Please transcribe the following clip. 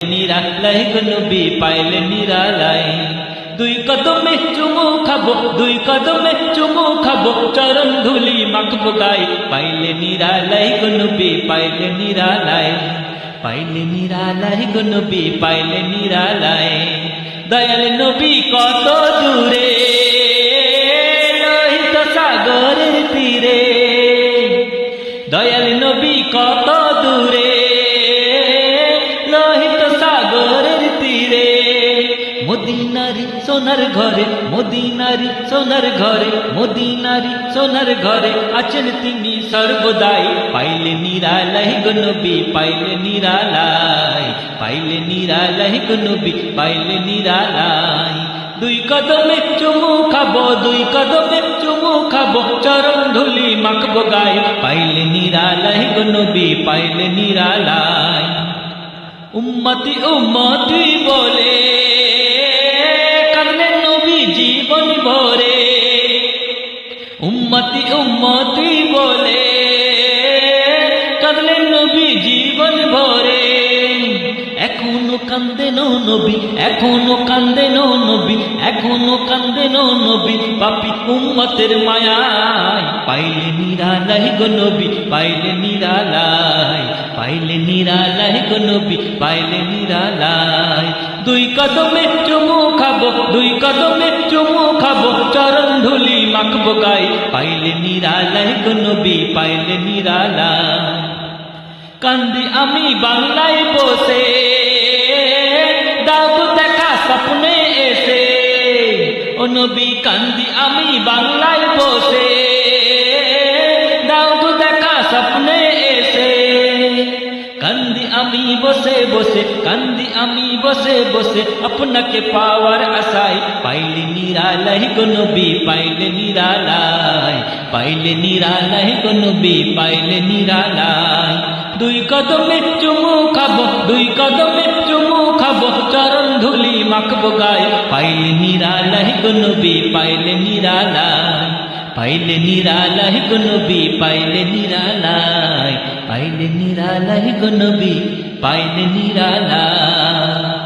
নিরালাই গো নবী পাইলে নিরালাই। দুই কদমে চুমু খাবো, দুই কদমে চুমু খাবো, চরণ ধুলি মাখবো গায়ে। পাইলে নিরালাই গো নবী পাইলে নিরালাই, পাইলে নিরালাই গো নবী পাইলে নিরালাই। দয়াল নবী কত দূরে লোহিত সাগরের তীরে, দয়াল নবী কত দূরে লোহিত সাগরের তীরে। মদিনারি সোনার ঘরে, মদিনারি সোনার ঘরে, মদিনারি সোনার ঘরে আছেন তিনি সর্বদাই। পাইলে নিরালাই গো নবী পাইলে নিরালাই, পাইলে নিরালাই গো নবী পাইলে নিরালাই। দুই কদমে চুমু খাবো, দুই কদমে চুমু খাবো, চরণ ধুলি মাখবো গায়ে। পাইলে নিরালাই গো নবী পাইলে নিরালাই। উম্মতি উম্মতি বলে কাঁদলেন নবী জীবন ভরে, উম্মতি উম্মতি বলে কাঁদলেন নবী জীবন ভরে। এখনো কান্দেন নবী, এখনো কান্দেন নবী, এখনো কান্দেন নবী পাপী উম্মতের মায়ায়। পাইলে নিরালাই গো নবী পাইলে নিরালাই, পাইলে নিরালাই গো নবী পাইলে নিরালাই। দুই কদমে চুমু খাবো, দুই কদমে চুমু খাবো, চরণ ধুলি মাখবো গায়ে। পাইলে নিরালাই গো নবী পাইলে নিরালাই। কান্দি আমি বাংলায় বসে দাও দেখা স্বপ্নে এসে, ও নবী কান্দি আমি বাংলায় বসে দাও দেখা স্বপ্নে এসে। কান্দি আমি বসে বসে, কান্দি আমি বসে বসে আপনাকে পাওয়ার আশায়। পাইলে নিরালাই গো নবী পাইলে নিরালাই, পাইলে নিরালাই গো নবী পাইলে নিরালাই। দুই কদমে চুমু খাবো, দুই কদমে চুমু খাবো, চরণ ধুলি মাখবো গায়ে। পাইলে নিরালাই গো নবী পাইলে নিরালাই, পাইলে নিরালাই গো নবী পাইলে নিরালাই, পাইলে নিরালাই গো নবী পাইলে নিরালাই।